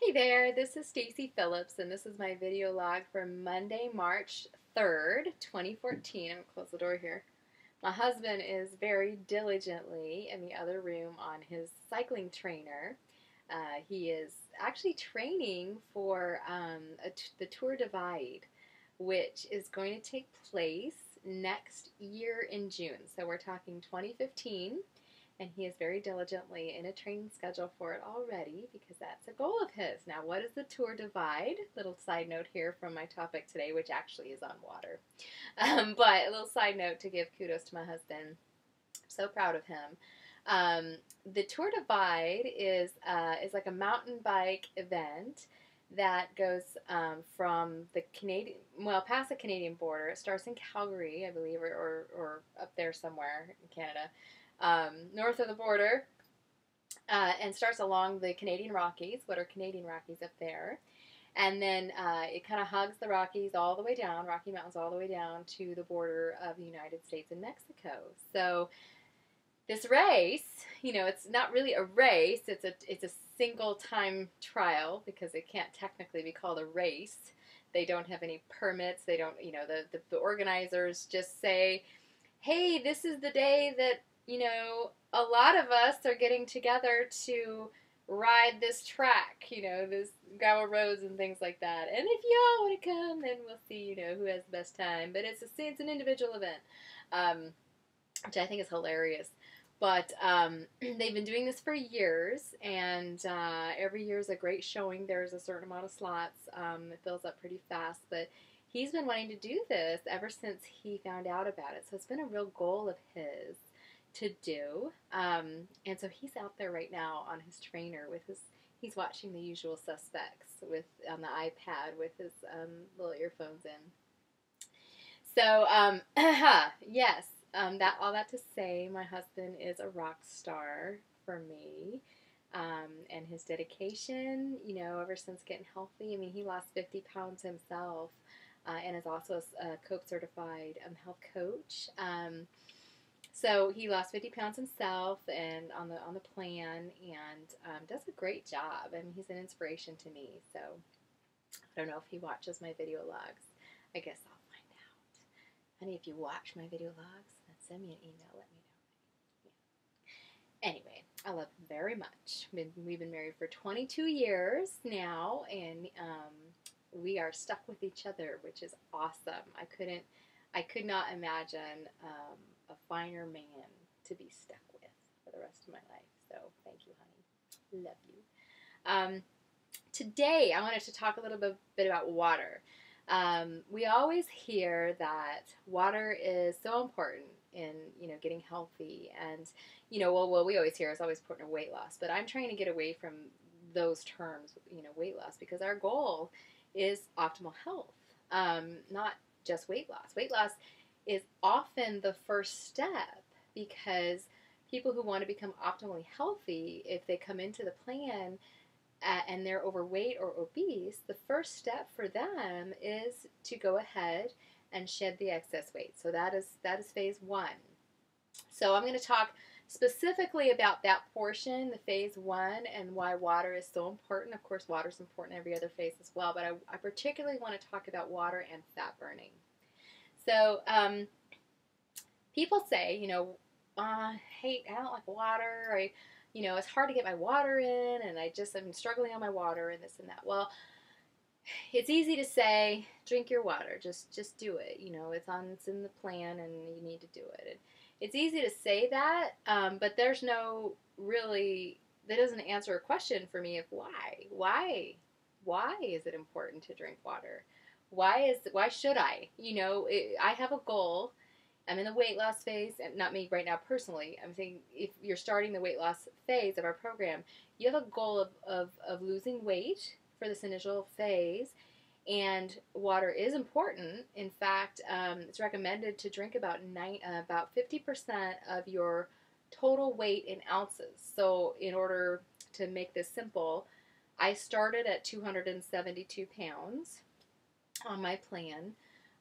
Hey there, this is Stacy Phillips, and this is my video log for Monday, March 3rd, 2014. I'm going to close the door here. My husband is very diligently in the other room on his cycling trainer. He is actually training for the Tour Divide, which is going to take place next year in June. So we're talking 2015. And he is very diligently in a training schedule for it already because that's a goal of his. Now, what is the Tour Divide? Little side note here from my topic today, which actually is on water. But a little side note to give kudos to my husband. So proud of him. The Tour Divide is like a mountain bike event that goes from the past the Canadian border. It starts in Calgary, I believe, or up there somewhere in Canada. North of the border, and starts along the Canadian Rockies. What are Canadian Rockies up there? And then it kind of hugs the Rockies all the way down, Rocky Mountains all the way down to the border of the United States and Mexico. So this race, it's not really a race. It's a single time trial because it can't technically be called a race. They don't have any permits. They don't, the organizers just say, hey, this is the day that a lot of us are getting together to ride this track, this gravel roads and things like that. And if y'all want to come, then we'll see, who has the best time. But it's an individual event, which I think is hilarious. But they've been doing this for years, and every year is a great showing. There's a certain amount of slots. It fills up pretty fast, but he's been wanting to do this ever since he found out about it. So it's been a real goal of his to do, and so he's out there right now on his trainer with he's watching The Usual Suspects on the iPad with his little earphones in. So yes, all that to say, my husband is a rock star for me, and his dedication, ever since getting healthy. I mean, he lost 50 pounds himself, and is also a COPE certified health coach. So he lost 50 pounds himself and on the plan, and does a great job. I mean, he's an inspiration to me. So I don't know if he watches my video logs. I guess I'll find out. Honey, if you watch my video logs, then send me an email. Let me know. Yeah. Anyway, I love him very much. We've been married for 22 years now, and we are stuck with each other, which is awesome. I could not imagine a finer man to be stuck with for the rest of my life. So thank you, honey. Love you. Today I wanted to talk a little bit about water. We always hear that water is so important in getting healthy, and what we always hear is always important in weight loss. But I'm trying to get away from those terms, weight loss, because our goal is optimal health, not just weight loss. Weight loss is often the first step, because people who want to become optimally healthy, if they come into the plan and they're overweight or obese, the first step for them is to go ahead and shed the excess weight. So that is phase one. So I'm going to talk specifically about that portion, the phase one, and why water is so important. Of course, water is important in every other phase as well, but I particularly want to talk about water and fat burning. So people say, hey, I don't like water, it's hard to get my water in, and I'm struggling on my water and this and that. Well, it's easy to say, drink your water, just do it. It's in the plan, and you need to do it. It's easy to say that, but there's that doesn't answer a question for me of why is it important to drink water? Why should I? I have a goal. I'm in the weight loss phase, and not me right now personally. I'm saying if you're starting the weight loss phase of our program, you have a goal of losing weight for this initial phase, and water is important. In fact, it's recommended to drink about 50% of your total weight in ounces. So in order to make this simple, I started at 272 pounds on my plan,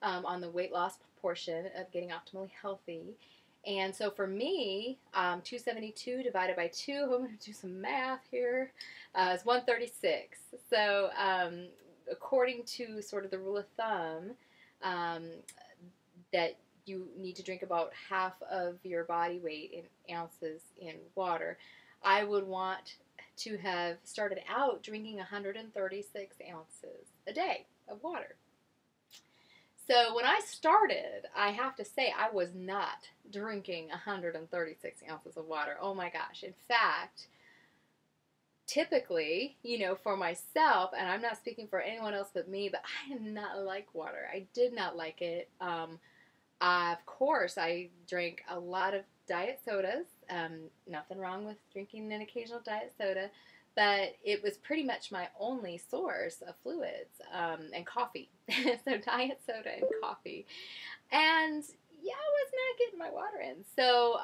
on the weight loss portion of getting optimally healthy, And so for me, 272 divided by 2, I'm going to do some math here, is 136. So according to sort of the rule of thumb, um, that you need to drink about half of your body weight in ounces in water, I would want to have started out drinking 136 ounces a day of water. So when I started, I have to say I was not drinking 136 ounces of water. Oh my gosh. In fact, typically, for myself, and I'm not speaking for anyone else but me, but I did not like water. I did not like it. Of course, I drank a lot of diet sodas. Nothing wrong with drinking an occasional diet soda, but it was pretty much my only source of fluids, and coffee. So diet soda and coffee. And yeah, I was not getting my water in. So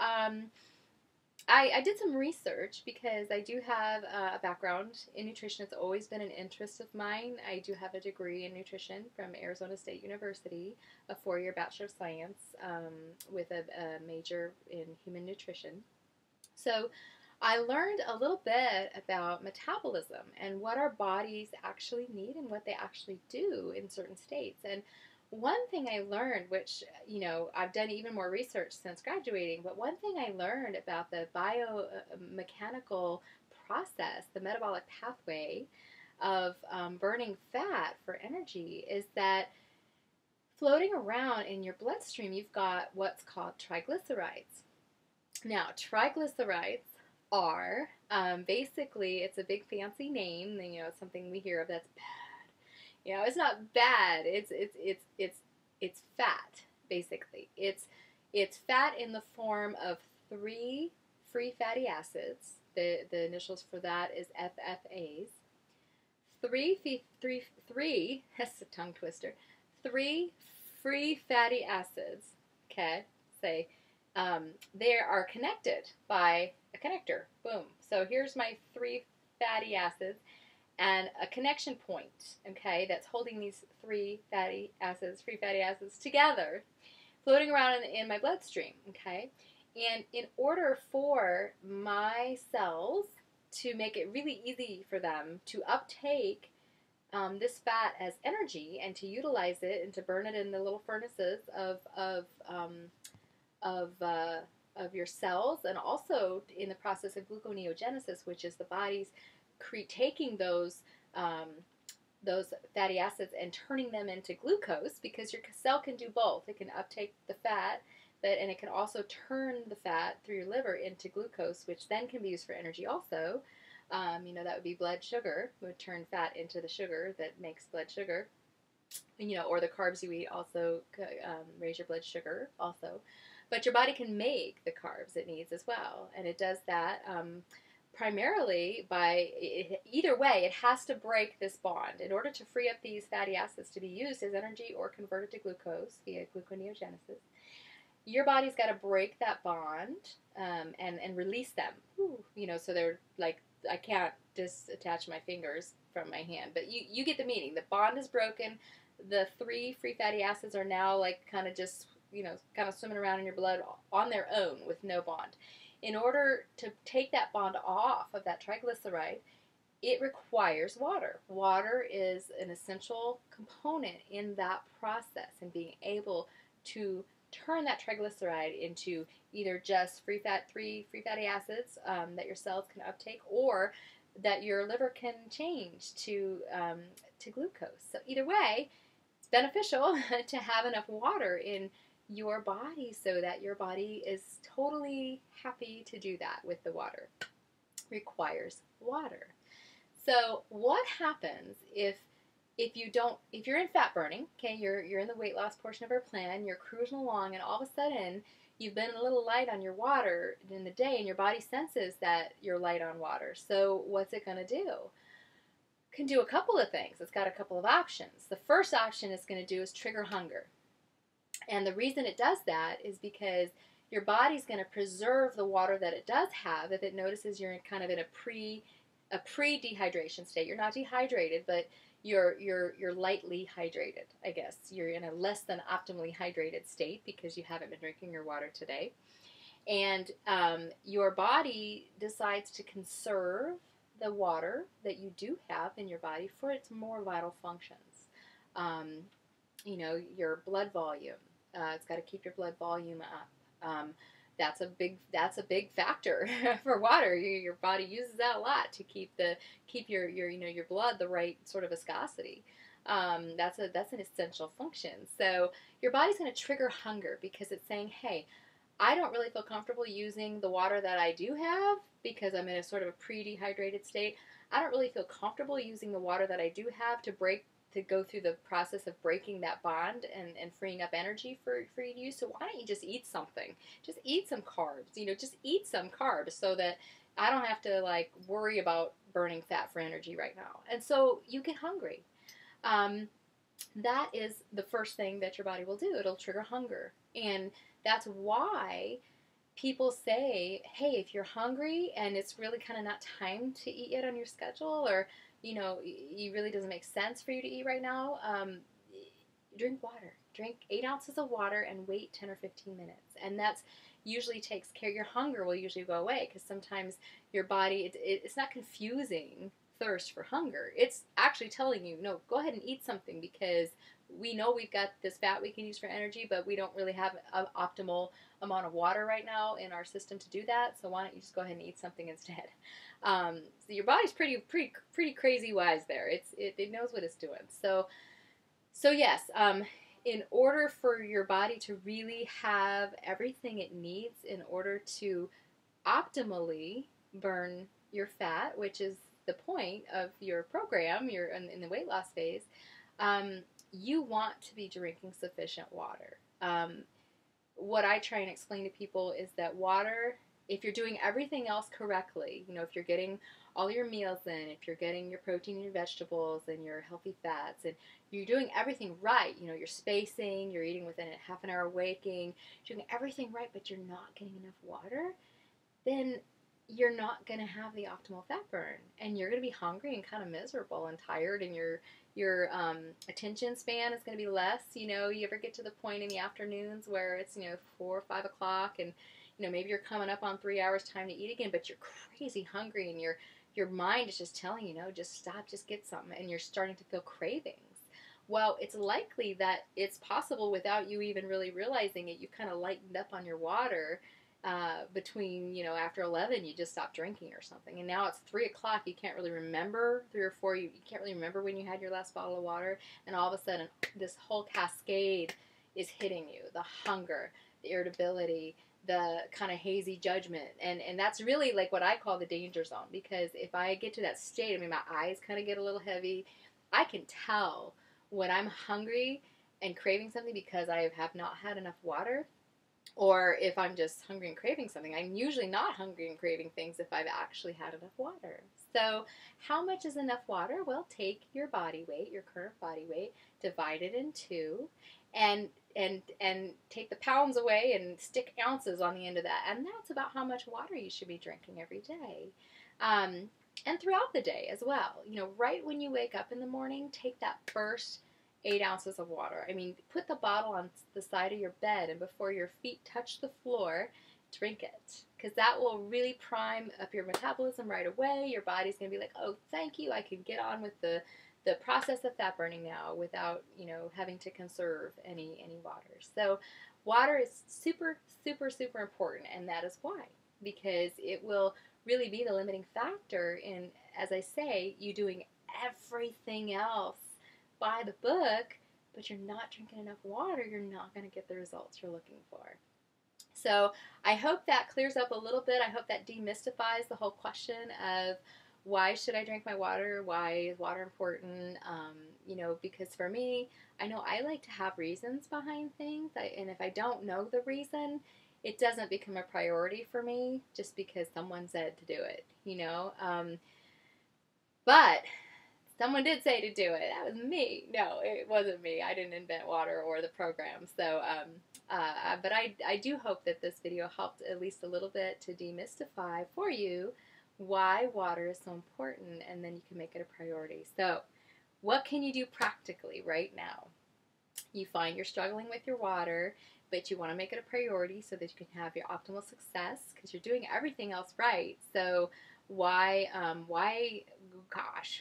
I did some research because I do have a background in nutrition. It's always been an interest of mine. I do have a degree in nutrition from Arizona State University, a 4-year Bachelor of Science with a major in human nutrition. So I learned a little bit about metabolism and what our bodies actually need and what they actually do in certain states. And one thing I learned, which, I've done even more research since graduating, but one thing I learned about the biomechanical process, the metabolic pathway of burning fat for energy, is that floating around in your bloodstream, you've got what's called triglycerides. Now, triglycerides are basically, it's a big fancy name, it's something we hear of that's bad. It's not bad. It's fat, basically. It's fat in the form of 3 free fatty acids. The initials for that is FFAs. Three. That's a tongue twister. 3 free fatty acids. Okay, say they are connected by a connector. Boom. So here's my 3 fatty acids and a connection point, okay, that's holding these 3 free fatty acids together, floating around in my bloodstream, okay? And in order for my cells to make it really easy for them to uptake this fat as energy and to utilize it and to burn it in the little furnaces of your cells, and also in the process of gluconeogenesis, which is the body's taking those fatty acids and turning them into glucose, because your cell can do both. It can uptake the fat, and it can also turn the fat through your liver into glucose, which then can be used for energy also. That would be blood sugar. It would turn fat into the sugar that makes blood sugar. Or the carbs you eat also raise your blood sugar also. But your body can make the carbs it needs as well, and it does that primarily by, either way, it has to break this bond. In order to free up these fatty acids to be used as energy or converted to glucose via gluconeogenesis, your body's got to break that bond and release them. So they're like, I can't disattach my fingers from my hand, but you get the meaning. The bond is broken. The 3 free fatty acids are now like kind of just, kind of swimming around in your blood on their own with no bond. In order to take that bond off of that triglyceride, it requires water. Water is an essential component in that process, and being able to turn that triglyceride into either just 3 free fatty acids that your cells can uptake, or that your liver can change to glucose. So either way, it's beneficial to have enough water in your body so that your body is totally happy to do that with the water. Requires water. So what happens if you're in fat burning, okay, you're in the weight loss portion of our plan, you're cruising along, and all of a sudden you've been a little light on your water in the day, and your body senses that you're light on water. So what's it going to do? It can do a couple of things. It's got a couple of options. The first option it's going to do is trigger hunger. And the reason it does that is because your body's going to preserve the water that it does have if it notices you're kind of in a pre-dehydration state. You're not dehydrated, but you're lightly hydrated, I guess. You're in a less than optimally hydrated state because you haven't been drinking your water today. And your body decides to conserve the water that you do have in your body for its more vital functions. Um, your blood volume. It's got to keep your blood volume up. That's a big factor for water. Your body uses that a lot to keep your blood the right sort of viscosity. That's an essential function. So your body's going to trigger hunger because it's saying, hey, I don't really feel comfortable using the water that I do have because I'm in a sort of a pre-dehydrated state. I don't really feel comfortable using the water that I do have to go through the process of breaking that bond and freeing up energy for you to use. So why don't you just eat something? Just eat some carbs. Just eat some carbs so that I don't have to like worry about burning fat for energy right now. And so you get hungry. That is the first thing that your body will do. It'll trigger hunger. And that's why people say, hey, if you're hungry and it's really kind of not time to eat yet on your schedule, or, it really doesn't make sense for you to eat right now, drink water. Drink 8 ounces of water and wait 10 or 15 minutes. And that's usually takes care. Your hunger will usually go away because sometimes your body, it's not confusing thirst for hunger. It's actually telling you, no, go ahead and eat something because we know we've got this fat we can use for energy, but we don't really have an optimal amount of water right now in our system to do that. So why don't you just go ahead and eat something instead? So your body's pretty crazy wise there. It knows what it's doing. So yes, in order for your body to really have everything it needs in order to optimally burn your fat, which is the point of your program, you're in the weight loss phase, you want to be drinking sufficient water. What I try and explain to people is that water, if you're doing everything else correctly, if you're getting all your meals in, if you're getting your protein and your vegetables and your healthy fats, and you're doing everything right, you're spacing, you're eating within a half an hour waking, you're doing everything right, but you're not getting enough water, then you're not going to have the optimal fat burn, and you're going to be hungry and kind of miserable and tired, and your attention span is going to be less. You ever get to the point in the afternoons where it's 4 or 5 o'clock, and maybe you're coming up on 3 hours time to eat again, but you're crazy hungry, and your mind is just telling you, no, just stop, just get something, and you're starting to feel cravings. Well, it's likely that it's possible without you even really realizing it. You kind of lightened up on your water. Between, after 11, you just stopped drinking or something. And now it's 3 o'clock, you can't really remember, 3 or 4, you can't really remember when you had your last bottle of water. And all of a sudden, this whole cascade is hitting you. The hunger, the irritability, the kind of hazy judgment. And that's really like what I call the danger zone. Because if I get to that state, my eyes kind of get a little heavy. I can tell when I'm hungry and craving something because I have not had enough water. Or if I'm just hungry and craving something. I'm usually not hungry and craving things if I've actually had enough water. So how much is enough water? Well, take your body weight, your current body weight, divide it in 2, and take the pounds away and stick ounces on the end of that. And that's about how much water you should be drinking every day. And throughout the day as well. Right when you wake up in the morning, take that first 8 ounces of water. Put the bottle on the side of your bed, and before your feet touch the floor, drink it. Because that will really prime up your metabolism right away. Your body's going to be like, oh, thank you, I can get on with the process of fat burning now without, having to conserve any water. So water is super, super, super important, and that is why. Because it will really be the limiting factor in, as I say, you doing everything else by the book, but you're not drinking enough water, you're not going to get the results you're looking for. So I hope that clears up a little bit. I hope that demystifies the whole question of why should I drink my water? Why is water important? Because for me, I know I like to have reasons behind things, and if I don't know the reason, it doesn't become a priority for me just because someone said to do it, But someone did say to do it. That was me. No, it wasn't me. I didn't invent water or the program. So, but I do hope that this video helped at least a little bit to demystify for you why water is so important, and then you can make it a priority. So, what can you do practically right now? you find you're struggling with your water, but you want to make it a priority so that you can have your optimal success because you're doing everything else right. So why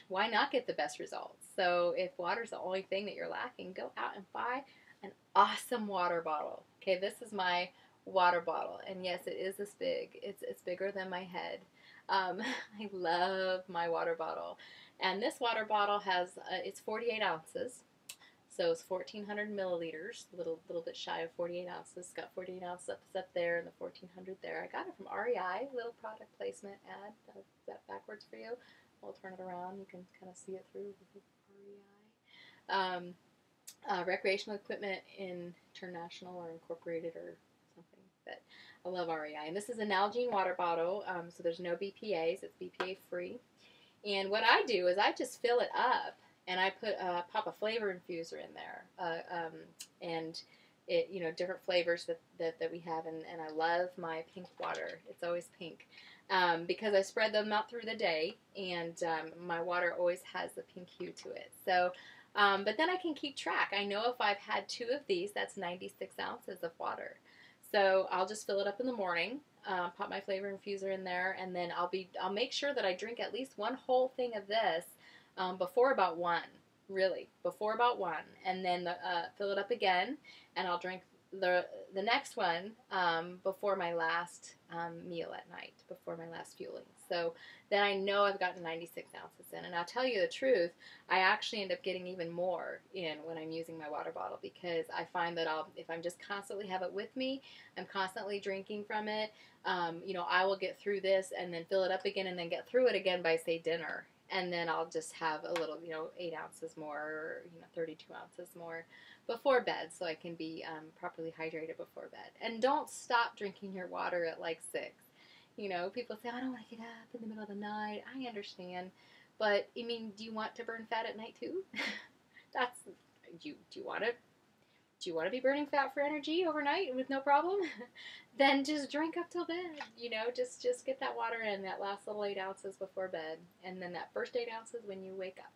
not get the best results? So if water's the only thing that you're lacking, go out and buy an awesome water bottle. Okay, this is my water bottle, and yes, it is this big. It's bigger than my head. I love my water bottle, and this water bottle has it's 48 ounces. So it's 1,400 milliliters, a little bit shy of 48 ounces. It's got 48 ounces up there and the 1,400 there. I got it from REI, little product placement ad. Is that backwards for you? We'll turn it around. You can kind of see it through REI. Recreational Equipment International or Incorporated or something. But I love REI. And this is a Nalgene water bottle, so there's no BPAs. It's BPA free. And what I do is I just fill it up and I pop a flavor infuser in there, and it different flavors that we have, and I love my pink water. It's always pink because I spread them out through the day, and my water always has the pink hue to it. So, but then I can keep track. I know if I've had 2 of these, that's 96 ounces of water. So I'll just fill it up in the morning, pop my flavor infuser in there, and then I'll make sure that I drink at least one whole thing of this before about 1, really, before about 1, and then fill it up again, and I'll drink the next one before my last meal at night, before my last fueling. So then I know I've gotten 96 ounces in, and I'll tell you the truth, I actually end up getting even more in when I'm using my water bottle because I find that if I'm just constantly have it with me, I'm constantly drinking from it, I will get through this and then fill it up again and then get through it again by, say, dinner. And then I'll just have a little, 8 ounces more or, 32 ounces more before bed so I can be properly hydrated before bed. And don't stop drinking your water at like 6. People say, I don't want to get up in the middle of the night. I understand. But, do you want to burn fat at night too? Do you want to be burning fat for energy overnight with no problem? Then just drink up till bed. Just get that water in, that last little 8 ounces before bed, and then that first 8 ounces when you wake up.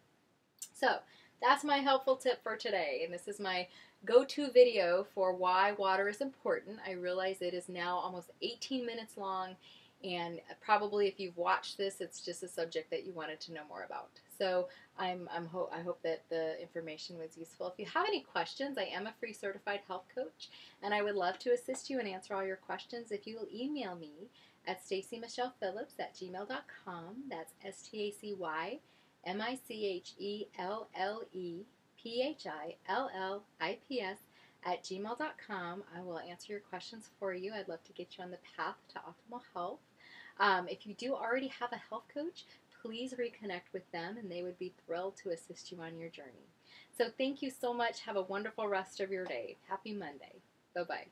So that's my helpful tip for today, and this is my go-to video for why water is important. I realize it is now almost 18 minutes long, and probably if you've watched this, it's just a subject that you wanted to know more about. So I hope that the information was useful. If you have any questions, I am a free certified health coach, and I would love to assist you and answer all your questions. If you will email me at stacymichelephillips@gmail.com. That's StacyMichelleLipps@gmail.com. I will answer your questions for you. I'd love to get you on the path to optimal health. If you do already have a health coach, please reconnect with them, and they would be thrilled to assist you on your journey. So thank you so much. Have a wonderful rest of your day. Happy Monday. Bye-bye.